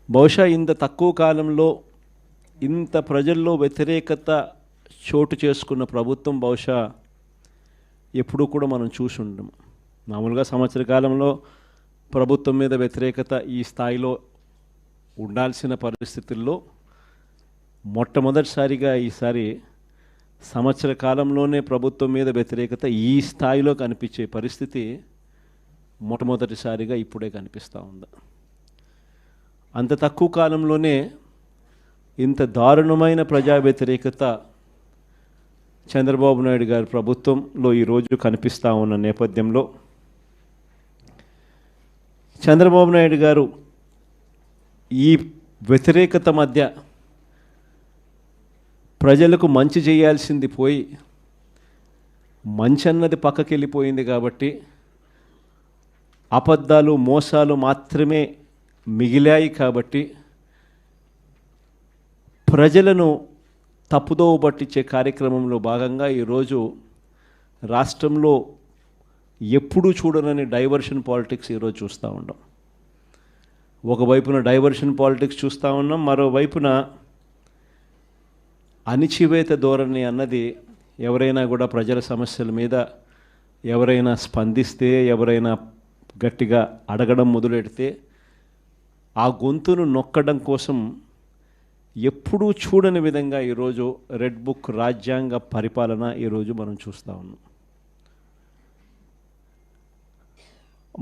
బహుశా ఇంత తక్కువ కాలంలో ఇంత ప్రజల్లో వ్యతిరేకత చోటు చేసుకున్న ప్రభుత్వం బహుశా ఎప్పుడూ కూడా మనం చూసి ఉండము. మామూలుగా సంవత్సర కాలంలో ప్రభుత్వం మీద వ్యతిరేకత ఈ స్థాయిలో ఉండాల్సిన పరిస్థితుల్లో మొట్టమొదటిసారిగా ఈసారి సంవత్సర కాలంలోనే ప్రభుత్వం మీద వ్యతిరేకత ఈ స్థాయిలో కనిపించే పరిస్థితి మొట్టమొదటిసారిగా ఇప్పుడే కనిపిస్తూ ఉంది. అంత తక్కువ కాలంలోనే ఇంత దారుణమైన ప్రజా వ్యతిరేకత చంద్రబాబు నాయుడు గారి ప్రభుత్వంలో ఈరోజు కనిపిస్తూ ఉన్న నేపథ్యంలో చంద్రబాబు నాయుడు గారు ఈ వ్యతిరేకత మధ్య ప్రజలకు మంచి చేయాల్సింది పోయి మంచి అన్నది పక్కకి వెళ్ళిపోయింది కాబట్టి అబద్ధాలు మోసాలు మాత్రమే మిగిలాయి కాబట్టి ప్రజలను తప్పుదోవ పట్టించే కార్యక్రమంలో భాగంగా ఈరోజు రాష్ట్రంలో ఎప్పుడూ చూడనని డైవర్షన్ పాలిటిక్స్ ఈరోజు చూస్తూ ఉన్నాం. ఒకవైపున డైవర్షన్ పాలిటిక్స్ చూస్తూ ఉన్నాం, మరోవైపున అణిచివేత ధోరణి అన్నది ఎవరైనా కూడా ప్రజల సమస్యల మీద ఎవరైనా స్పందిస్తే, ఎవరైనా గట్టిగా అడగడం మొదలెడితే ఆ గొంతును నొక్కడం కోసం ఎప్పుడూ చూడని విధంగా ఈరోజు రెడ్ బుక్ రాజ్యాంగ పరిపాలన ఈరోజు మనం చూస్తూ ఉన్నాం.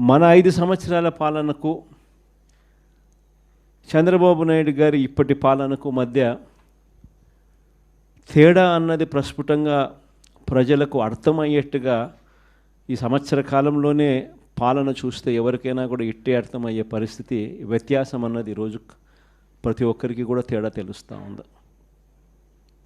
మన 5 సంవత్సరాల పాలనకు చంద్రబాబు నాయుడు గారి ఇప్పటి పాలనకు మధ్య తేడా అన్నది ప్రస్ఫుటంగా ప్రజలకు అర్థమయ్యేట్టుగా ఈ సంవత్సర కాలంలోనే పాలన చూస్తే ఎవరికైనా కూడా ఇట్టే అర్థమయ్యే పరిస్థితి, వ్యత్యాసం అన్నది ఈరోజు ప్రతి ఒక్కరికి కూడా తేడా తెలుస్తూ ఉంది.